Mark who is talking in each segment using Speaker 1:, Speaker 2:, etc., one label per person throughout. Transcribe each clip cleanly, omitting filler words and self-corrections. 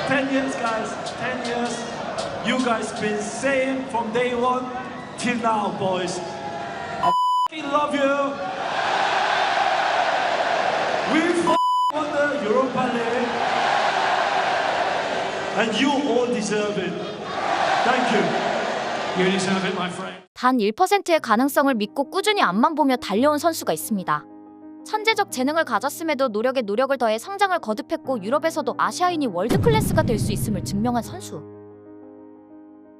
Speaker 1: 10 years, guys. 10 years. You guys been same from day one till now, boys. I love you. We won the Europa League, and you all deserve it. Thank you. You deserve it, my friend.
Speaker 2: 단 1%의 가능성을 믿고 꾸준히 앞만 보며 달려온 선수가 있습니다. 천재적 재능을 가졌음에도 노력에 노력을 더해 성장을 거듭했고 유럽에서도 아시아인이 월드클래스가 될 수 있음을 증명한 선수.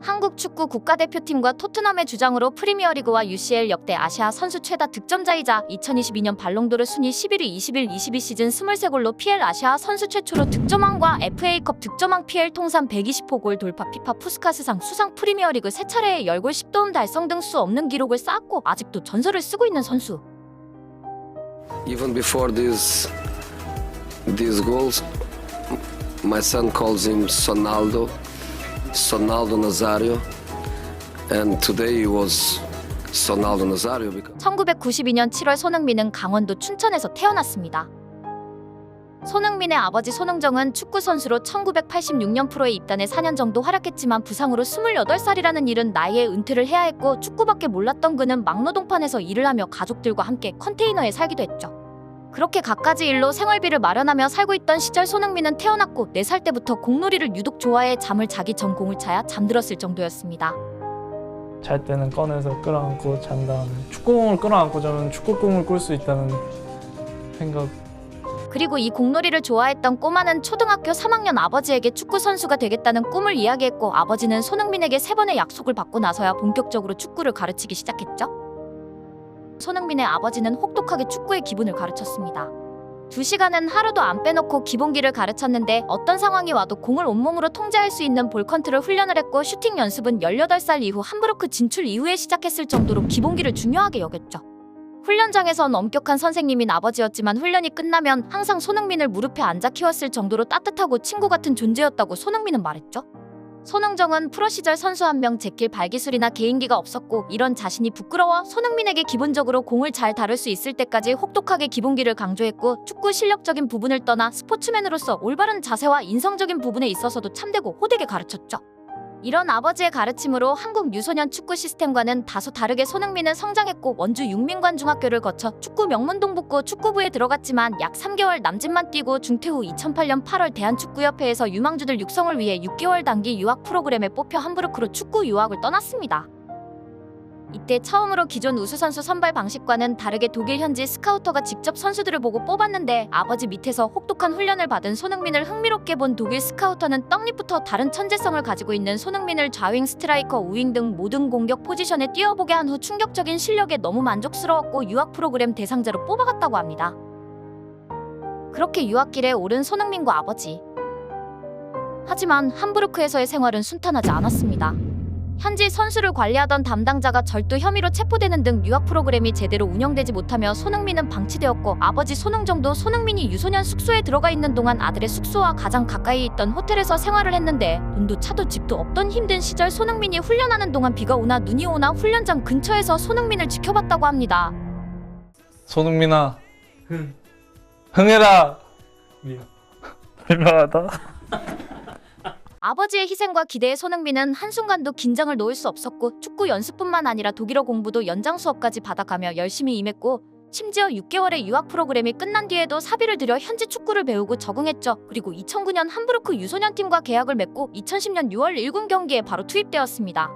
Speaker 2: 한국 축구 국가대표팀과 토트넘의 주장으로 프리미어리그와 UCL 역대 아시아 선수 최다 득점자이자 2022년 발롱도르 순위 11위 21-22 시즌 23골로 PL 아시아 선수 최초로 득점왕과 FA컵 득점왕 PL 통산 120호 골 돌파 피파 푸스카스상 수상 프리미어리그 3차례의 10골 10도움 달성 등 수 없는 기록을 쌓았고 아직도 전설을 쓰고 있는 선수.
Speaker 3: Even before these goals, my son calls him Sonaldo Nazario, and today he was Sonaldo Nazario because
Speaker 2: 1992년 7월 손흥민은 강원도 춘천에서 태어났습니다. 손흥민의 아버지 손흥정은 축구 선수로 1986년 프로에 입단해 4년 정도 활약했지만 부상으로 28살이라는 이른 나이에 은퇴를 해야 했고 축구밖에 몰랐던 그는 막노동판에서 일을 하며 가족들과 함께 컨테이너에 살기도 했죠. 그렇게 갖가지 일로 생활비를 마련하며 살고 있던 시절 손흥민은 태어났고 4살 때부터 공놀이를 유독 좋아해 잠을 자기 전 공을 차야 잠들었을 정도였습니다.
Speaker 4: 잘 때는 꺼내서 끌어안고 잔 다음에 축구공을 끌어안고 자면 축구공을 꿀 수 있다는 생각.
Speaker 2: 그리고 이 공놀이를 좋아했던 꼬마는 초등학교 3학년 아버지에게 축구 선수가 되겠다는 꿈을 이야기했고 아버지는 손흥민에게 3번의 약속을 받고 나서야 본격적으로 축구를 가르치기 시작했죠. 손흥민의 아버지는 혹독하게 축구의 기본을 가르쳤습니다. 2시간은 하루도 안 빼놓고 기본기를 가르쳤는데 어떤 상황이 와도 공을 온몸으로 통제할 수 있는 볼 컨트롤 훈련을 했고 슈팅 연습은 18살 이후 함부르크 진출 이후에 시작했을 정도로 기본기를 중요하게 여겼죠. 훈련장에선 엄격한 선생님인 아버지였지만 훈련이 끝나면 항상 손흥민을 무릎에 앉아 키웠을 정도로 따뜻하고 친구 같은 존재였다고 손흥민은 말했죠. 손흥정은 프로 시절 선수 한 명 제낄 발기술이나 개인기가 없었고 이런 자신이 부끄러워 손흥민에게 기본적으로 공을 잘 다룰 수 있을 때까지 혹독하게 기본기를 강조했고 축구 실력적인 부분을 떠나 스포츠맨으로서 올바른 자세와 인성적인 부분에 있어서도 참되고 호되게 가르쳤죠. 이런 아버지의 가르침으로 한국 유소년 축구 시스템과는 다소 다르게 손흥민은 성장했고 원주 육민관중학교를 거쳐 축구 명문동북고 축구부에 들어갔지만 약 3개월 남짓만 뛰고 중퇴 후 2008년 8월 대한축구협회에서 유망주들 육성을 위해 6개월 단기 유학 프로그램에 뽑혀 함부르크로 축구 유학을 떠났습니다. 이때 처음으로 기존 우수선수 선발 방식과는 다르게 독일 현지 스카우터가 직접 선수들을 보고 뽑았는데 아버지 밑에서 혹독한 훈련을 받은 손흥민을 흥미롭게 본 독일 스카우터는 떡잎부터 다른 천재성을 가지고 있는 손흥민을 좌윙, 스트라이커, 우윙 등 모든 공격 포지션에 뛰어보게 한 후 충격적인 실력에 너무 만족스러웠고 유학 프로그램 대상자로 뽑아갔다고 합니다. 그렇게 유학길에 오른 손흥민과 아버지. 하지만 함부르크에서의 생활은 순탄하지 않았습니다. 현지 선수를 관리하던 담당자가 절도 혐의로 체포되는 등 유학 프로그램이 제대로 운영되지 못하며 손흥민은 방치되었고 아버지 손흥정도 손흥민이 유소년 숙소에 들어가 있는 동안 아들의 숙소와 가장 가까이 있던 호텔에서 생활을 했는데 돈도 차도 집도 없던 힘든 시절 손흥민이 훈련하는 동안 비가 오나 눈이 오나 훈련장 근처에서 손흥민을 지켜봤다고 합니다.
Speaker 4: 손흥민아, 흥해라. 미안. 민망하다.
Speaker 2: 아버지의 희생과 기대에 손흥민은 한순간도 긴장을 놓을 수 없었고 축구 연습뿐만 아니라 독일어 공부도 연장 수업까지 받아가며 열심히 임했고 심지어 6개월의 유학 프로그램이 끝난 뒤에도 사비를 들여 현지 축구를 배우고 적응했죠. 그리고 2009년 함부르크 유소년팀과 계약을 맺고 2010년 6월 1군 경기에 바로 투입되었습니다.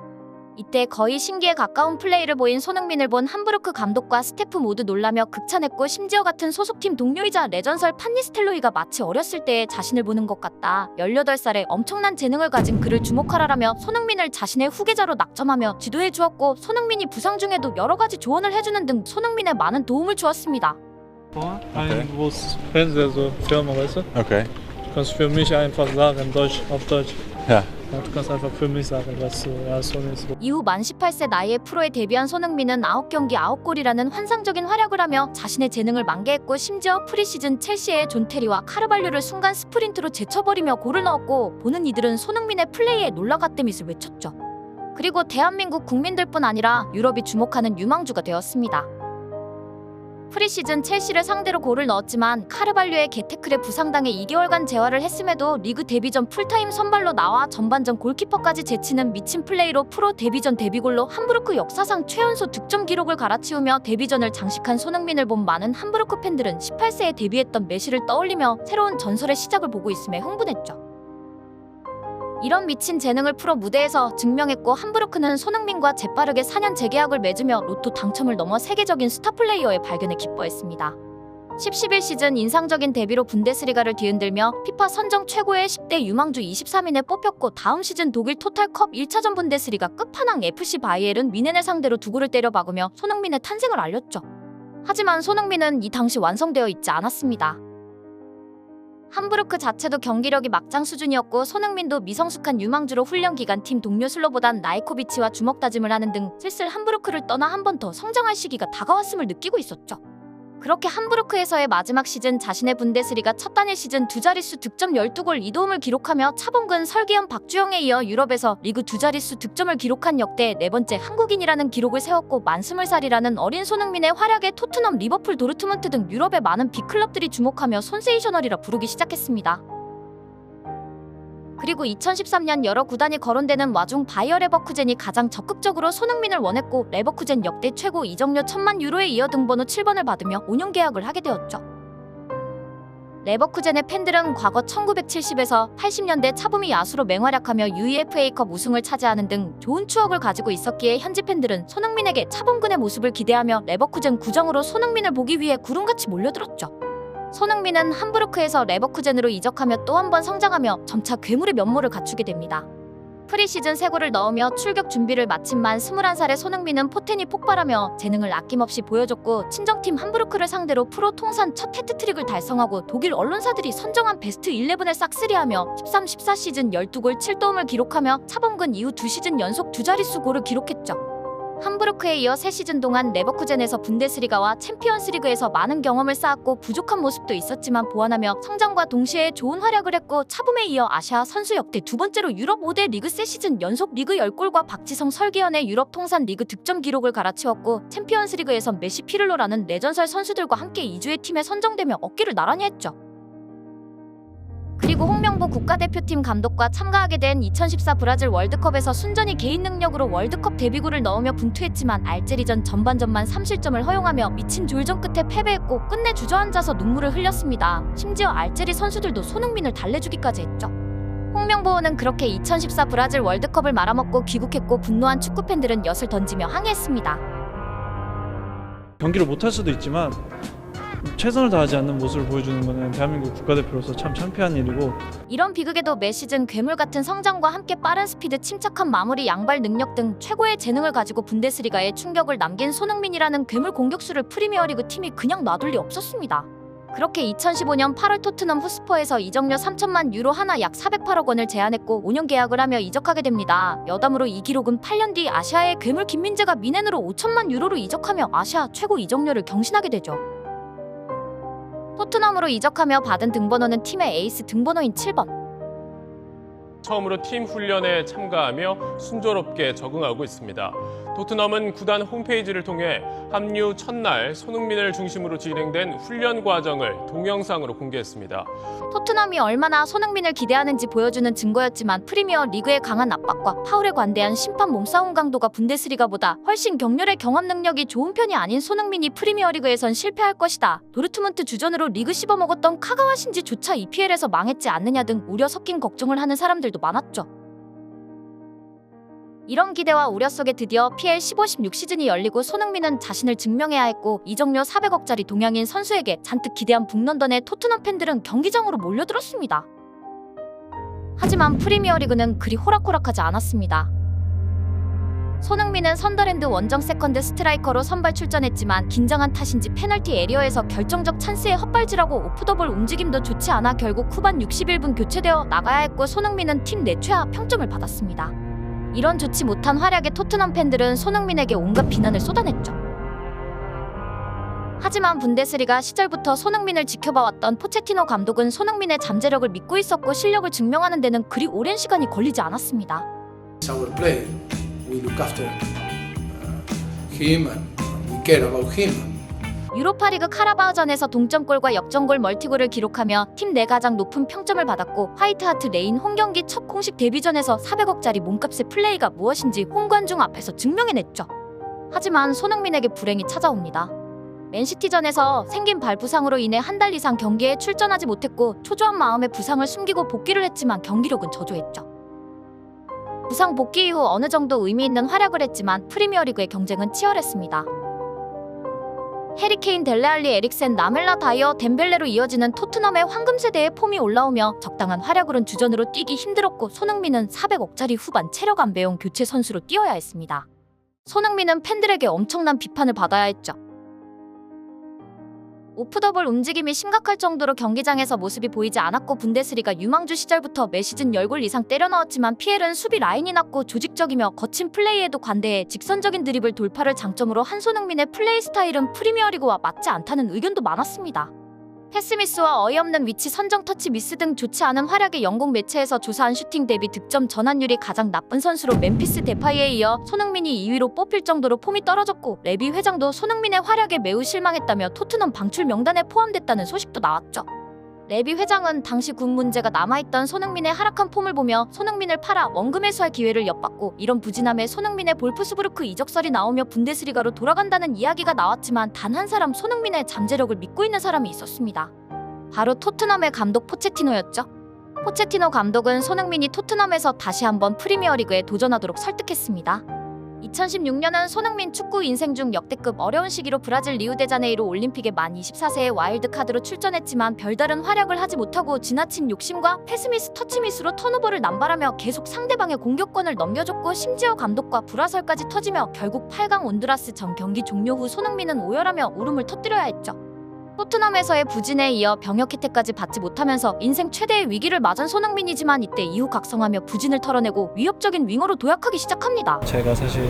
Speaker 2: 이때 거의 신기에 가까운 플레이를 보인 손흥민을 본 함부르크 감독과 스태프 모두 놀라며 극찬했고 심지어 같은 소속팀 동료이자 레전설 판니스텔로이가 마치 어렸을 때의 자신을 보는 것 같다. 18살에 엄청난 재능을 가진 그를 주목하라라며 손흥민을 자신의 후계자로 낙점하며 지도해 주었고 손흥민이 부상 중에도 여러 가지 조언을 해주는 등 손흥민에 많은 도움을 주었습니다.
Speaker 4: Ein großes Fernseher, so Firma, weißt du?
Speaker 5: Okay.
Speaker 4: Du kannst für mich einfach sagen, auf Deutsch.
Speaker 5: Ja.
Speaker 4: Du kannst einfach für mich sagen, was Son ist.
Speaker 2: 이후 만 18세 나이에 프로에 데뷔한 손흥민은 9경기 9골이라는 환상적인 활약을 하며 자신의 재능을 만개했고 심지어 프리시즌 첼시의 존 테리와 카르발류를 순간 스프린트로 제쳐버리며 골을 넣었고 보는 이들은 손흥민의 플레이에 놀라가떼밋을 외쳤죠. 그리고 대한민국 국민들뿐 아니라 유럽이 주목하는 유망주가 되었습니다. 프리시즌 첼시를 상대로 골을 넣었지만 카르발료의 개태클에 부상당해 2개월간 재활을 했음에도 리그 데뷔 전 풀타임 선발로 나와 전반전 골키퍼까지 제치는 미친 플레이로 프로 데뷔전 데뷔골로 함부르크 역사상 최연소 득점 기록을 갈아치우며 데뷔전을 장식한 손흥민을 본 많은 함부르크 팬들은 18세에 데뷔했던 메시를 떠올리며 새로운 전설의 시작을 보고 있음에 흥분했죠. 이런 미친 재능을 프로 무대에서 증명했고 함부르크는 손흥민과 재빠르게 4년 재계약을 맺으며 로또 당첨을 넘어 세계적인 스타 플레이어의 발견에 기뻐했습니다. 10-11 시즌 인상적인 데뷔로 분데스리가를 뒤흔들며 피파 선정 최고의 10대 유망주 23인에 뽑혔고 다음 시즌 독일 토탈컵 1차전 분데스리가 끝판왕 FC 바이에른 뮌헨을 상대로 2골을 때려 박으며 손흥민의 탄생을 알렸죠. 하지만 손흥민은 이 당시 완성되어 있지 않았습니다. 함부르크 자체도 경기력이 막장 수준이었고 손흥민도 미성숙한 유망주로 훈련 기간 팀 동료 슬로보단 나이코비치와 주먹 다짐을 하는 등 슬슬 함부르크를 떠나 한 번 더 성장할 시기가 다가왔음을 느끼고 있었죠. 그렇게 함부르크에서의 마지막 시즌 자신의 분데스리가 첫 단일 시즌 두 자릿수 득점 12골 2도움을 기록하며 차범근, 설기현, 박주영에 이어 유럽에서 리그 두 자릿수 득점을 기록한 역대 네 번째 한국인이라는 기록을 세웠고 만 20살이라는 어린 손흥민의 활약에 토트넘, 리버풀, 도르트문트 등 유럽의 많은 빅클럽들이 주목하며 손세이셔널이라 부르기 시작했습니다. 그리고 2013년 여러 구단이 거론되는 와중 바이어 레버쿠젠이 가장 적극적으로 손흥민을 원했고 레버쿠젠 역대 최고 이적료 1000만 유로에 이어 등번호 7번을 받으며 5년 계약을 하게 되었죠. 레버쿠젠의 팬들은 과거 1970에서 80년대 차범위 야수로 맹활약하며 UEFA컵 우승을 차지하는 등 좋은 추억을 가지고 있었기에 현지 팬들은 손흥민에게 차범근의 모습을 기대하며 레버쿠젠 구장으로 손흥민을 보기 위해 구름같이 몰려들었죠. 손흥민은 함부르크에서 레버쿠젠으로 이적하며 또 한 번 성장하며 점차 괴물의 면모를 갖추게 됩니다. 프리시즌 3골을 넣으며 출격 준비를 마친 만 21살의 손흥민은 포텐이 폭발하며 재능을 아낌없이 보여줬고 친정팀 함부르크를 상대로 프로 통산 첫 해트트릭을 달성하고 독일 언론사들이 선정한 베스트 11을 싹쓸이하며 13-14 시즌 12골 7도움을 기록하며 차범근 이후 2시즌 연속 두 자릿수 골을 기록했죠. 함부르크에 이어 3시즌 동안 레버쿠젠에서 분데스리가와 챔피언스리그에서 많은 경험을 쌓았고 부족한 모습도 있었지만 보완하며 성장과 동시에 좋은 활약을 했고 차범에 이어 아시아 선수 역대 두 번째로 유럽 5대 리그 3시즌 연속 리그 10골과 박지성, 설기현의 유럽 통산 리그 득점 기록을 갈아치웠고 챔피언스리그에선 메시, 피를로라는 레전설 선수들과 함께 2주의 팀에 선정되며 어깨를 나란히 했죠. 그리고 홍명보 국가대표팀 감독과 참가하게 된 2014 브라질 월드컵에서 순전히 개인 능력으로 월드컵 데뷔골을 넣으며 분투했지만 알제리전 전반전만 3실점을 허용하며 미친 졸전 끝에 패배했고 끝내 주저앉아서 눈물을 흘렸습니다. 심지어 알제리 선수들도 손흥민을 달래주기까지 했죠. 홍명보는 그렇게 2014 브라질 월드컵을 말아먹고 귀국했고 분노한 축구팬들은 엿을 던지며 항의했습니다.
Speaker 4: 경기를 못할 수도 있지만 최선을 다하지 않는 모습을 보여주는 것은 대한민국 국가대표로서 참 창피한 일이고
Speaker 2: 이런 비극에도 매 시즌 괴물 같은 성장과 함께 빠른 스피드, 침착한 마무리, 양발 능력 등 최고의 재능을 가지고 분데스리가에 충격을 남긴 손흥민이라는 괴물 공격수를 프리미어리그 팀이 그냥 놔둘 리 없었습니다. 그렇게 2015년 8월 토트넘 후스퍼에서 이적료 3천만 유로 하나 약 408억 원을 제안했고 5년 계약을 하며 이적하게 됩니다. 여담으로 이 기록은 8년 뒤 아시아의 괴물 김민재가 뮌헨으로 5천만 유로로 이적하며 아시아 최고 이적료를 경신하게 되죠. 토트넘으로 이적하며 받은 등번호는 팀의 에이스 등번호인 7번.
Speaker 5: 처음으로 팀 훈련에 참가하며 순조롭게 적응하고 있습니다. 토트넘은 구단 홈페이지를 통해 합류 첫날 손흥민을 중심으로 진행된 훈련 과정을 동영상으로 공개했습니다.
Speaker 2: 토트넘이 얼마나 손흥민을 기대하는지 보여주는 증거였지만 프리미어 리그의 강한 압박과 파울에 관대한 심판 몸싸움 강도가 분데스리가보다 훨씬 격렬해 경험 능력이 좋은 편이 아닌 손흥민이 프리미어리그에선 실패할 것이다. 도르트문트 주전으로 리그 씹어먹었던 카가와 신지조차 EPL에서 망했지 않느냐 등 우려 섞인 걱정을 하는 사람들도 많았죠. 이런 기대와 우려 속에 드디어 PL 15-16 시즌이 열리고 손흥민은 자신을 증명해야 했고 이적료 400억짜리 동양인 선수에게 잔뜩 기대한 북런던의 토트넘 팬들은 경기장으로 몰려들었습니다. 하지만 프리미어리그는 그리 호락호락하지 않았습니다. 손흥민은 선더랜드 원정 세컨드 스트라이커로 선발 출전했지만 긴장한 탓인지 페널티 에리어에서 결정적 찬스에 헛발질하고 오프더볼 움직임도 좋지 않아 결국 후반 61분 교체되어 나가야 했고 손흥민은 팀 내 최하 평점을 받았습니다. 이런 좋지 못한 활약에 토트넘 팬들은 손흥민에게 온갖 비난을 쏟아냈죠. 하지만 분데스리가 시절부터 손흥민을 지켜봐왔던 포체티노 감독은 손흥민의 잠재력을 믿고 있었고 실력을 증명하는 데는 그리 오랜 시간이 걸리지 않았습니다.
Speaker 6: Our player, we look after him and we care about him.
Speaker 2: 유로파리그 카라바오전에서 동점골과 역전골 멀티골을 기록하며 팀 내 가장 높은 평점을 받았고 화이트하트 레인 홈경기 첫 공식 데뷔전에서 400억짜리 몸값의 플레이가 무엇인지 홈관중 앞에서 증명해냈죠. 하지만 손흥민에게 불행이 찾아옵니다. 맨시티전에서 생긴 발 부상으로 인해 한 달 이상 경기에 출전하지 못했고 초조한 마음에 부상을 숨기고 복귀를 했지만 경기력은 저조했죠. 부상 복귀 이후 어느 정도 의미 있는 활약을 했지만 프리미어리그의 경쟁은 치열했습니다. 해리케인, 델레알리, 에릭센, 라멜라, 다이어, 덴벨레로 이어지는 토트넘의 황금 세대의 폼이 올라오며 적당한 활약으로는 주전으로 뛰기 힘들었고 손흥민은 400억짜리 후반 체력 안배용 교체 선수로 뛰어야 했습니다. 손흥민은 팬들에게 엄청난 비판을 받아야 했죠. 오프더볼 움직임이 심각할 정도로 경기장에서 모습이 보이지 않았고 분데스리가 유망주 시절부터 매 시즌 10골 이상 때려 넣었지만 피엘은 수비 라인이 낮고 조직적이며 거친 플레이에도 관대해 직선적인 드리블 돌파를 장점으로 한 손흥민의 플레이 스타일은 프리미어리그와 맞지 않다는 의견도 많았습니다. 패스미스와 어이없는 위치 선정 터치 미스 등 좋지 않은 활약에 영국 매체에서 조사한 슈팅 대비 득점 전환율이 가장 나쁜 선수로 멤피스 데파이에 이어 손흥민이 2위로 뽑힐 정도로 폼이 떨어졌고 레비 회장도 손흥민의 활약에 매우 실망했다며 토트넘 방출 명단에 포함됐다는 소식도 나왔죠. 레비 회장은 당시 군 문제가 남아있던 손흥민의 하락한 폼을 보며 손흥민을 팔아 원금 회수할 기회를 엿봤고 이런 부진함에 손흥민의 볼프스부르크 이적설이 나오며 분데스리가로 돌아간다는 이야기가 나왔지만 단 한 사람 손흥민의 잠재력을 믿고 있는 사람이 있었습니다. 바로 토트넘의 감독 포체티노였죠. 포체티노 감독은 손흥민이 토트넘에서 다시 한번 프리미어리그에 도전하도록 설득했습니다. 2016년은 손흥민 축구 인생 중 역대급 어려운 시기로 브라질 리우데자네이루 올림픽에 만 24세의 와일드카드로 출전했지만 별다른 활약을 하지 못하고 지나친 욕심과 패스미스 터치미스로 턴오버를 남발하며 계속 상대방의 공격권을 넘겨줬고 심지어 감독과 불화설까지 터지며 결국 8강 온두라스 전 경기 종료 후 손흥민은 오열하며 울음을 터뜨려야 했죠. 토트넘에서의 부진에 이어 병역 혜택까지 받지 못하면서 인생 최대의 위기를 맞은 손흥민이지만 이때 이후 각성하며 부진을 털어내고 위협적인 윙어로 도약하기 시작합니다.
Speaker 4: 제가 사실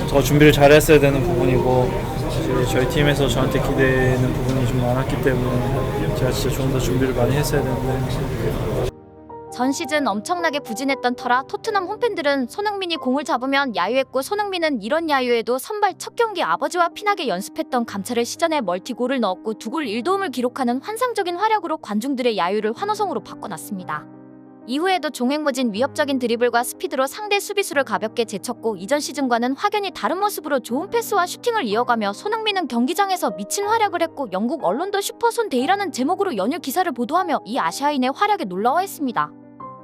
Speaker 4: 더 준비를 잘했어야 되는 부분이고 사실 저희 팀에서 저한테 기대는 부분이 좀 많았기 때문에 제가 진짜 좀 더 준비를 많이 했어야 되는데
Speaker 2: 전 시즌 엄청나게 부진했던 터라 토트넘 홈팬들은 손흥민이 공을 잡으면 야유했고 손흥민은 이런 야유에도 선발 첫 경기 아버지와 피나게 연습했던 감찰을 시전에 멀티골을 넣었고 2골 1도움을 기록하는 환상적인 활약으로 관중들의 야유를 환호성으로 바꿔놨습니다. 이후에도 종횡무진 위협적인 드리블과 스피드로 상대 수비수를 가볍게 제쳤고 이전 시즌과는 확연히 다른 모습으로 좋은 패스와 슈팅을 이어가며 손흥민은 경기장에서 미친 활약을 했고 영국 언론도 슈퍼손 데이라는 제목으로 연일 기사를 보도하며 이 아시아인의 활약에 놀라워했습니다.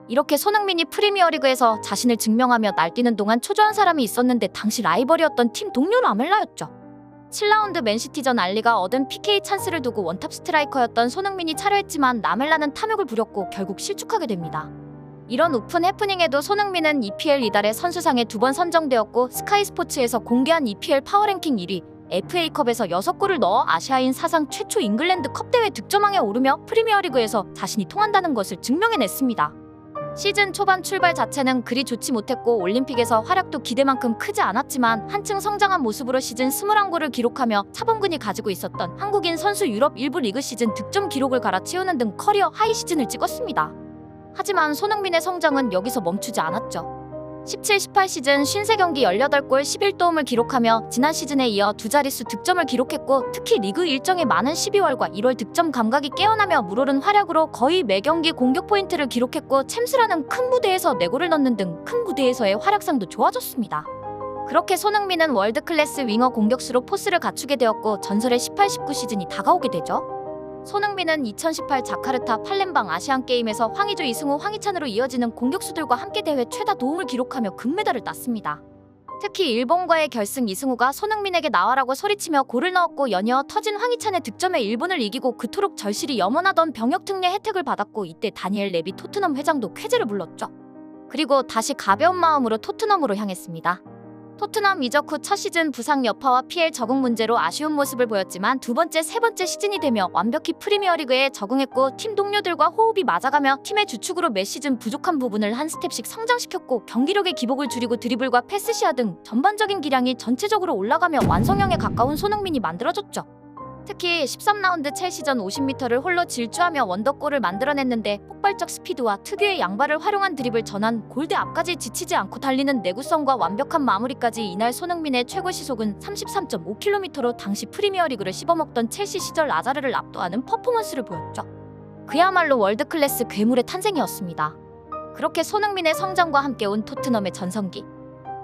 Speaker 2: 이렇게 손흥민이 프리미어리그에서 자신을 증명하며 날뛰는 동안 초조한 사람이 있었는데 당시 라이벌이었던 팀 동료 라멜라였죠. 7라운드 맨시티전 알리가 얻은 PK 찬스를 두고 원탑 스트라이커였던 손흥민이 차려했지만 라멜라는 탐욕을 부렸고 결국 실축하게 됩니다. 이런 오픈 해프닝에도 손흥민은 EPL 이달의 선수상에 2번 선정되었고 스카이 스포츠에서 공개한 EPL 파워랭킹 1위, FA컵에서 6골을 넣어 아시아인 사상 최초 잉글랜드 컵 대회 득점왕에 오르며 프리미어리그에서 자신이 통한다는 것을 증명해냈습니다. 시즌 초반 출발 자체는 그리 좋지 못했고 올림픽에서 활약도 기대만큼 크지 않았지만 한층 성장한 모습으로 시즌 21골을 기록하며 차범근이 가지고 있었던 한국인 선수 유럽 일부 리그 시즌 득점 기록을 갈아치우는 등 커리어 하이 시즌을 찍었습니다. 하지만 손흥민의 성장은 여기서 멈추지 않았죠. 17-18 시즌 53경기 18골 11도움을 기록하며 지난 시즌에 이어 두 자릿수 득점을 기록했고 특히 리그 일정이 많은 12월과 1월 득점 감각이 깨어나며 물오른 활약으로 거의 매 경기 공격 포인트를 기록했고 챔스라는 큰 무대에서 4골을 넣는 등 큰 무대에서의 활약상도 좋아졌습니다. 그렇게 손흥민은 월드클래스 윙어 공격수로 포스를 갖추게 되었고 전설의 18-19 시즌이 다가오게 되죠. 손흥민은 2018 자카르타 팔렘방 아시안게임에서 황의조, 이승우, 황희찬으로 이어지는 공격수들과 함께 대회 최다 도움을 기록하며 금메달을 땄습니다. 특히 일본과의 결승 이승우가 손흥민에게 나와라고 소리치며 골을 넣었고 연이어 터진 황희찬의 득점에 일본을 이기고 그토록 절실히 염원하던 병역 특례 혜택을 받았고 이때 다니엘 레비 토트넘 회장도 쾌재를 불렀죠. 그리고 다시 가벼운 마음으로 토트넘으로 향했습니다. 토트넘 이적 후 첫 시즌 부상 여파와 PL 적응 문제로 아쉬운 모습을 보였지만 두 번째, 세 번째 시즌이 되며 완벽히 프리미어리그에 적응했고 팀 동료들과 호흡이 맞아가며 팀의 주축으로 매 시즌 부족한 부분을 한 스텝씩 성장시켰고 경기력의 기복을 줄이고 드리블과 패스 시야 등 전반적인 기량이 전체적으로 올라가며 완성형에 가까운 손흥민이 만들어졌죠. 특히 13라운드 첼시전 50m를 홀로 질주하며 원더골을 만들어냈는데 폭발적 스피드와 특유의 양발을 활용한 드리블 전환, 골대 앞까지 지치지 않고 달리는 내구성과 완벽한 마무리까지 이날 손흥민의 최고 시속은 33.5km로 당시 프리미어리그를 씹어먹던 첼시 시절 아자르를 압도하는 퍼포먼스를 보였죠. 그야말로 월드클래스 괴물의 탄생이었습니다. 그렇게 손흥민의 성장과 함께 온 토트넘의 전성기.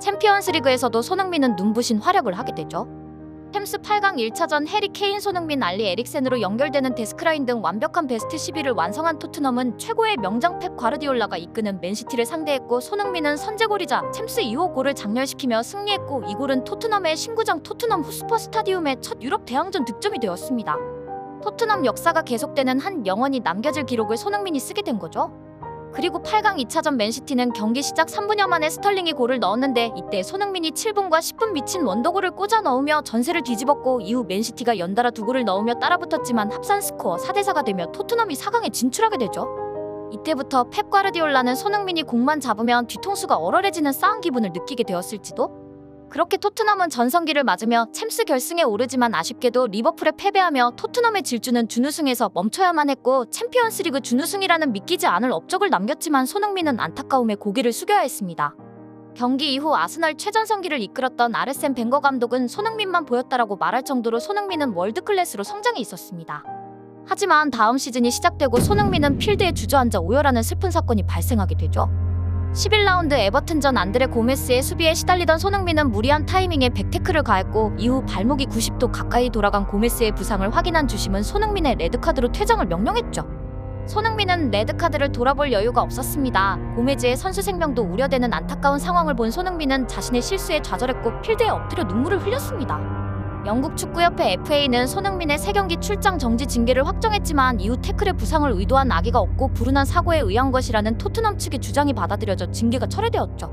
Speaker 2: 챔피언스리그에서도 손흥민은 눈부신 활약을 하게 되죠. 챔스 8강 1차전 해리 케인, 손흥민, 알리 에릭센으로 연결되는 데스크라인 등 완벽한 베스트 11을 완성한 토트넘은 최고의 명장 펩 과르디올라가 이끄는 맨시티를 상대했고, 손흥민은 선제골이자 챔스 2호 골을 장렬시키며 승리했고, 이 골은 토트넘의 신구장 토트넘 후스퍼 스타디움의 첫 유럽 대항전 득점이 되었습니다. 토트넘 역사가 계속되는 한 영원히 남겨질 기록을 손흥민이 쓰게 된 거죠. 그리고 8강 2차전 맨시티는 경기 시작 3분여 만에 스털링이 골을 넣었는데, 이때 손흥민이 7분과 10분 미친 원더골을 꽂아 넣으며 전세를 뒤집었고, 이후 맨시티가 연달아 2골을 넣으며 따라붙었지만 합산 스코어 4대4가 되며 토트넘이 4강에 진출하게 되죠. 이때부터 펩 과르디올라는 손흥민이 공만 잡으면 뒤통수가 얼얼해지는 싸한 기분을 느끼게 되었을지도? 그렇게 토트넘은 전성기를 맞으며 챔스 결승에 오르지만 아쉽게도 리버풀에 패배하며 토트넘의 질주는 준우승에서 멈춰야만 했고, 챔피언스리그 준우승이라는 믿기지 않을 업적을 남겼지만 손흥민은 안타까움에 고개를 숙여야 했습니다. 경기 이후 아스널 최전성기를 이끌었던 아르센 벵거 감독은 손흥민만 보였다라고 말할 정도로 손흥민은 월드클래스로 성장해 있었습니다. 하지만 다음 시즌이 시작되고 손흥민은 필드에 주저앉아 오열하는 슬픈 사건이 발생하게 되죠. 11라운드 에버튼전 안드레 고메스의 수비에 시달리던 손흥민은 무리한 타이밍에 백태클을 가했고, 이후 발목이 90도 가까이 돌아간 고메스의 부상을 확인한 주심은 손흥민의 레드카드로 퇴장을 명령했죠. 손흥민은 레드카드를 돌아볼 여유가 없었습니다. 고메즈의 선수 생명도 우려되는 안타까운 상황을 본 손흥민은 자신의 실수에 좌절했고 필드에 엎드려 눈물을 흘렸습니다. 영국 축구협회 FA는 손흥민의 3경기 출장 정지 징계를 확정했지만, 이후 태클의 부상을 의도한 악의가 없고 불운한 사고에 의한 것이라는 토트넘 측의 주장이 받아들여져 징계가 철회되었죠.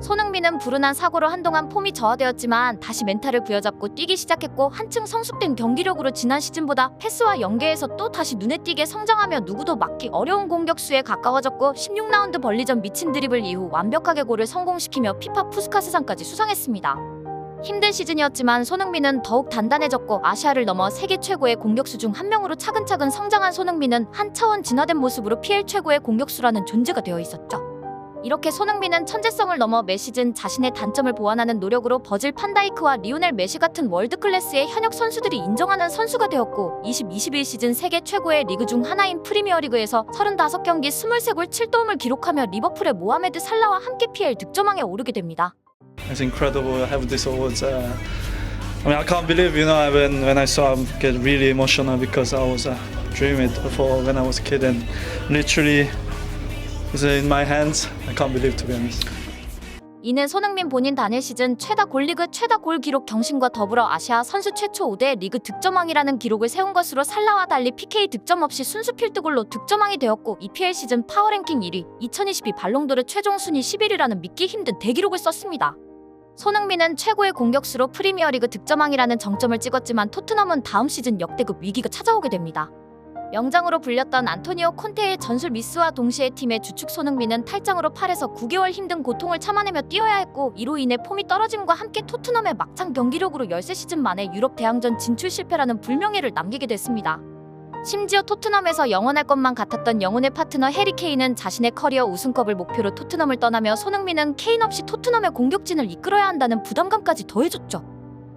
Speaker 2: 손흥민은 불운한 사고로 한동안 폼이 저하되었지만 다시 멘탈을 부여잡고 뛰기 시작했고, 한층 성숙된 경기력으로 지난 시즌보다 패스와 연계에서 또 다시 눈에 띄게 성장하며 누구도 막기 어려운 공격수에 가까워졌고, 16라운드 벌리전 미친 드리블 이후 완벽하게 골을 성공시키며 피파 푸스카스상까지 수상했습니다. 힘든 시즌이었지만 손흥민은 더욱 단단해졌고, 아시아를 넘어 세계 최고의 공격수 중 한 명으로 차근차근 성장한 손흥민은 한 차원 진화된 모습으로 PL 최고의 공격수라는 존재가 되어 있었죠. 이렇게 손흥민은 천재성을 넘어 매 시즌 자신의 단점을 보완하는 노력으로 버질 판다이크와 리오넬 메시 같은 월드클래스의 현역 선수들이 인정하는 선수가 되었고, 20-21 시즌 세계 최고의 리그 중 하나인 프리미어리그에서 35경기 23골 7도움을 기록하며 리버풀의 모하메드 살라와 함께 PL 득점왕에 오르게 됩니다.
Speaker 4: It's incredible to have this awards. I mean, I can't believe, when I saw, I get really emotional because I was dreaming it for when I was a kid, and literally it's in my hands. I can't believe, to be honest.
Speaker 2: 이는 손흥민 본인 단일 시즌 최다 골리그 최다 골 기록 경신과 더불어 아시아 선수 최초 5대 리그 득점왕이라는 기록을 세운 것으로 살라와 달리 PK 득점 없이 순수 필드골로 득점왕이 되었고, EPL 시즌 파워랭킹 1위, 2022 발롱도르 최종 순위 11위라는 믿기 힘든 대기록을 썼습니다. 손흥민은 최고의 공격수로 프리미어리그 득점왕이라는 정점을 찍었지만 토트넘은 다음 시즌 역대급 위기가 찾아오게 됩니다. 명장으로 불렸던 안토니오 콘테의 전술 미스와 동시에 팀의 주축 손흥민은 탈장으로 8에서 9개월 힘든 고통을 참아내며 뛰어야 했고, 이로 인해 폼이 떨어짐과 함께 토트넘의 막장 경기력으로 13시즌 만에 유럽 대항전 진출 실패라는 불명예를 남기게 됐습니다. 심지어 토트넘에서 영원할 것만 같았던 영혼의 파트너 해리 케인은 자신의 커리어 우승컵을 목표로 토트넘을 떠나며, 손흥민은 케인 없이 토트넘의 공격진을 이끌어야 한다는 부담감까지 더해줬죠.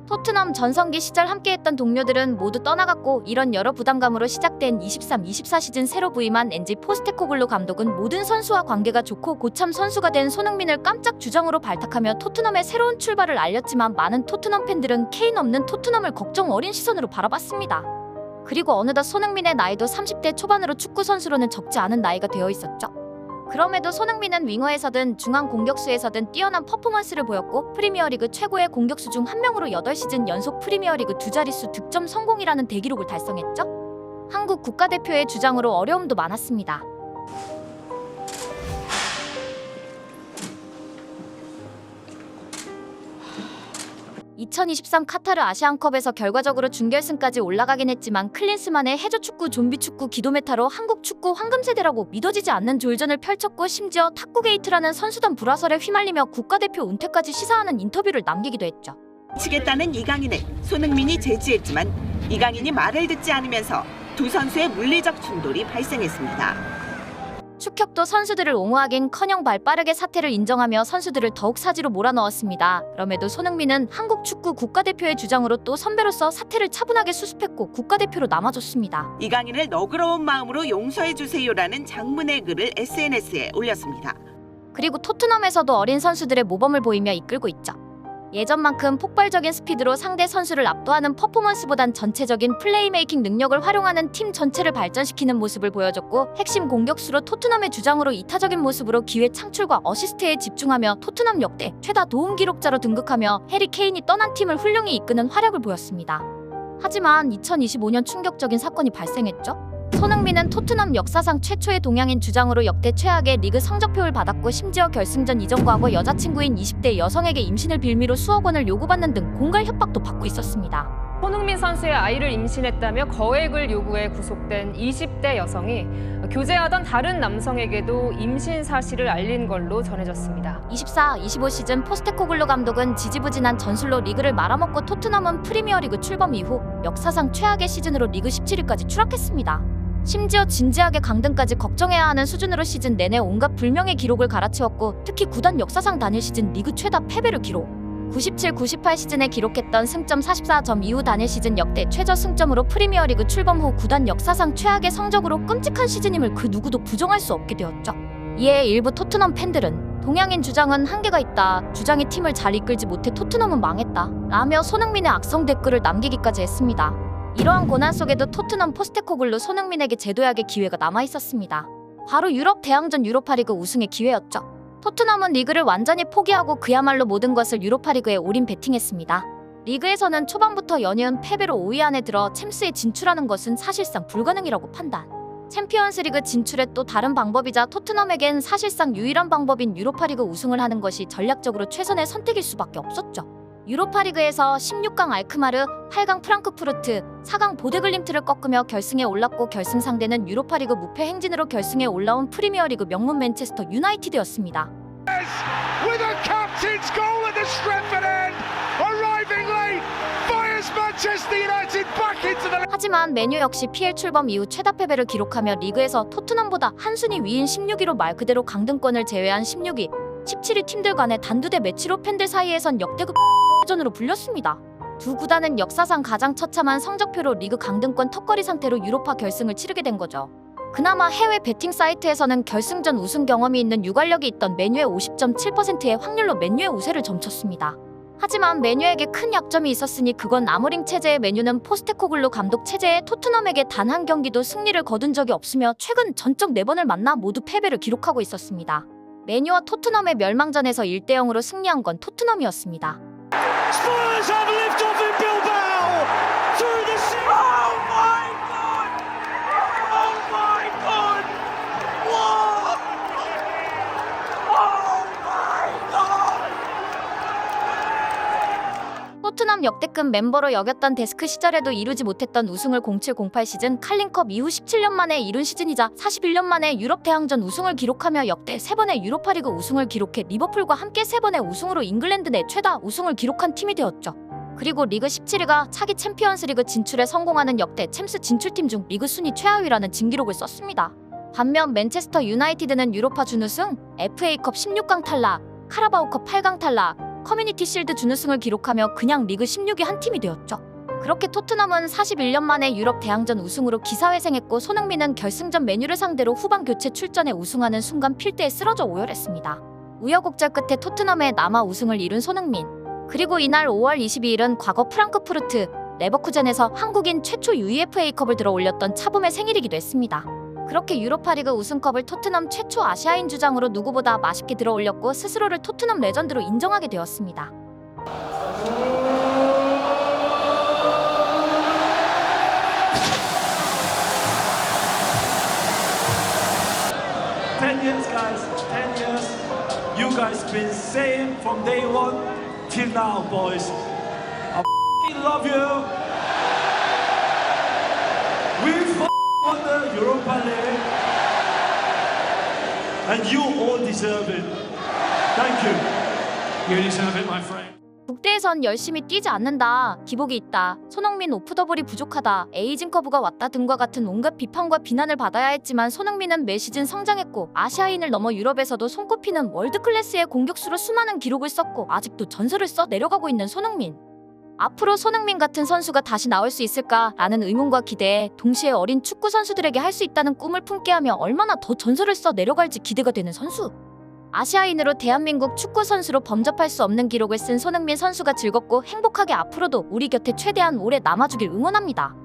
Speaker 2: 토트넘 전성기 시절 함께했던 동료들은 모두 떠나갔고, 이런 여러 부담감으로 시작된 23-24 시즌 새로 부임한 엔지 포스테코글루 감독은 모든 선수와 관계가 좋고 고참 선수가 된 손흥민을 깜짝 주장으로 발탁하며 토트넘의 새로운 출발을 알렸지만, 많은 토트넘 팬들은 케인 없는 토트넘을 걱정 어린 시선으로 바라봤습니다. 그리고 어느덧 손흥민의 나이도 30대 초반으로 축구 선수로는 적지 않은 나이가 되어 있었죠. 그럼에도 손흥민은 윙어에서든 중앙 공격수에서든 뛰어난 퍼포먼스를 보였고, 프리미어리그 최고의 공격수 중 한 명으로 8시즌 연속 프리미어리그 2자릿수 득점 성공이라는 대기록을 달성했죠. 한국 국가대표의 주장으로 어려움도 많았습니다. 2023 카타르 아시안컵에서 결과적으로 준결승까지 올라가긴 했지만, 클린스만의 해저축구 좀비축구 기도메타로 한국 축구 황금세대라고 믿어지지 않는 졸전을 펼쳤고, 심지어 탁구게이트라는 선수단 불화설에 휘말리며 국가대표 은퇴까지 시사하는 인터뷰를 남기기도 했죠.
Speaker 6: 치겠다는 이강인을 손흥민이 제지했지만 이강인이 말을 듣지 않으면서 두 선수의 물리적 충돌이 발생했습니다.
Speaker 2: 축협도 선수들을 옹호하긴커녕 발빠르게 사태를 인정하며 선수들을 더욱 사지로 몰아넣었습니다. 그럼에도 손흥민은 한국 축구 국가대표의 주장으로 또 선배로서 사태를 차분하게 수습했고 국가대표로 남아줬습니다.
Speaker 6: 이강인을 너그러운 마음으로 용서해주세요라는 장문의 글을 SNS에 올렸습니다.
Speaker 2: 그리고 토트넘에서도 어린 선수들의 모범을 보이며 이끌고 있죠. 예전만큼 폭발적인 스피드로 상대 선수를 압도하는 퍼포먼스보단 전체적인 플레이메이킹 능력을 활용하는 팀 전체를 발전시키는 모습을 보여줬고 핵심 공격수로 토트넘의 주장으로 이타적인 모습으로 기회 창출과 어시스트에 집중하며 토트넘 역대 최다 도움 기록자로 등극하며 해리 케인이 떠난 팀을 훌륭히 이끄는 활약을 보였습니다. 하지만 2025년 충격적인 사건이 발생했죠. 손흥민은 토트넘 역사상 최초의 동양인 주장으로 역대 최악의 리그 성적표를 받았고 심지어 결승전 이전과거 여자친구인 20대 여성에게 임신을 빌미로 수억 원을 요구받는 등 공갈 협박도 받고 있었습니다.
Speaker 7: 손흥민 선수의 아이를 임신했다며 거액을 요구해 구속된 20대 여성이 교제하던 다른 남성에게도 임신 사실을 알린 걸로 전해졌습니다.
Speaker 2: 24-25 시즌 포스테코글루 감독은 지지부진한 전술로 리그를 말아먹고 토트넘은 프리미어리그 출범 이후 역사상 최악의 시즌으로 리그 17위까지 추락했습니다. 심지어 진지하게 강등까지 걱정해야 하는 수준으로 시즌 내내 온갖 불명의 기록을 갈아치웠고 특히 구단 역사상 단일 시즌 리그 최다 패배를 기록 97-98 시즌에 기록했던 승점 44점 이후 단일 시즌 역대 최저 승점으로 프리미어리그 출범 후 구단 역사상 최악의 성적으로 끔찍한 시즌임을 그 누구도 부정할 수 없게 되었죠. 이에 일부 토트넘 팬들은 동양인 주장은 한계가 있다. 주장이 팀을 잘 이끌지 못해 토트넘은 망했다. 라며 손흥민의 악성 댓글을 남기기까지 했습니다. 이러한 고난 속에도 토트넘 포스테코글루 손흥민에게 재도약의 기회가 남아있었습니다. 바로 유럽 대항전 유로파리그 우승의 기회였죠. 토트넘은 리그를 완전히 포기하고 그야말로 모든 것을 유로파리그에 올인 베팅했습니다. 리그에서는 초반부터 연이은 패배로 5위 안에 들어 챔스에 진출하는 것은 사실상 불가능이라고 판단. 챔피언스리그 진출의 또 다른 방법이자 토트넘에겐 사실상 유일한 방법인 유로파리그 우승을 하는 것이 전략적으로 최선의 선택일 수밖에 없었죠. 유로파리그에서 16강 알크마르, 8강 프랑크푸르트, 4강 보데글림트를 꺾으며 결승에 올랐고 결승 상대는 유로파리그 무패 행진으로 결승에 올라온 프리미어리그 명문 맨체스터 유나이티드였습니다.
Speaker 8: With a captain's goal at the Stretford end, arriving late, fires Manchester United back into the.
Speaker 2: 하지만 맨유 역시 PL 출범 이후 최다 패배를 기록하며 리그에서 토트넘보다 한 순위 위인 16위로 말 그대로 강등권을 제외한 16위, 17위 팀들 간의 단두대 매치로 팬들 사이에선 역대급 전으로 불렸습니다. 두 구단은 역사상 가장 처참한 성적표로 리그 강등권 턱걸이 상태로 유로파 결승을 치르게 된 거죠. 그나마 해외 베팅 사이트에서는 결승전 우승 경험이 있는 유관력이 있던 맨유의 50.7%의 확률로 맨유의 우세를 점쳤습니다. 하지만 맨유에게 큰 약점이 있었으니 그건 아모링 체제의 맨유는 포스테코글루 감독 체제의 토트넘에게 단 한 경기도 승리를 거둔 적이 없으며 최근 전적 4번을 만나 모두 패배를 기록하고 있었습니다. 맨유와 토트넘의 멸망전에서 1대0으로 승리한 건 토트넘이었습니다.
Speaker 1: Spurs have liftoff in Bilbao through the sea. Oh my God! Oh my God! Whoa! Oh my God!
Speaker 2: 토트넘 역대급 멤버로 여겼던 데스크 시절에도 이루지 못했던 우승을 07-08 시즌 칼링컵 이후 17년 만에 이룬 시즌이자 41년 만에 유럽 대항전 우승을 기록하며 역대 3번의 유로파리그 우승을 기록해 리버풀과 함께 3번의 우승으로 잉글랜드 내 최다 우승을 기록한 팀이 되었죠. 그리고 리그 17위가 차기 챔피언스리그 진출에 성공하는 역대 챔스 진출팀 중 리그 순위 최하위라는 진기록을 썼습니다. 반면 맨체스터 유나이티드는 유로파 준우승, FA컵 16강 탈락, 카라바오컵 8강 탈락, 커뮤니티 실드 준우승을 기록하며 그냥 리그 16위 한 팀이 되었죠. 그렇게 토트넘은 41년 만에 유럽 대항전 우승으로 기사회생했고 손흥민은 결승전 맨유를 상대로 후반 교체 출전에 우승하는 순간 필드에 쓰러져 오열했습니다. 우여곡절 끝에 토트넘에 남아 우승을 이룬 손흥민. 그리고 이날 5월 22일은 과거 프랑크푸르트, 레버쿠젠에서 한국인 최초 UEFA컵을 들어 올렸던 차붐의 생일이기도 했습니다. 그렇게 유로파리그 우승컵을 토트넘 최초 아시아인 주장으로 누구보다 맛있게 들어 올렸고 스스로를 토트넘 레전드로 인정하게 되었습니다.
Speaker 1: Years, guys. 10 years. You guys been saying from day one till now, boys. I love you. We won the Europa League, and you all deserve it. Thank you. You deserve it, my friend.
Speaker 2: 국대에선 열심히 뛰지 않는다, 기복이 있다, 손흥민 오프더블이 부족하다, 에이징 커브가 왔다 등과 같은 온갖 비판과 비난을 받아야 했지만 손흥민은 매 시즌 성장했고 아시아인을 넘어 유럽에서도 손꼽히는 월드클래스의 공격수로 수많은 기록을 썼고 아직도 전설을 써 내려가고 있는 손흥민. 앞으로 손흥민 같은 선수가 다시 나올 수 있을까라는 의문과 기대에 동시에 어린 축구 선수들에게 할 수 있다는 꿈을 품게 하며 얼마나 더 전설을 써 내려갈지 기대가 되는 선수. 아시아인으로 대한민국 축구 선수로 범접할 수 없는 기록을 쓴 손흥민 선수가 즐겁고 행복하게 앞으로도 우리 곁에 최대한 오래 남아주길 응원합니다.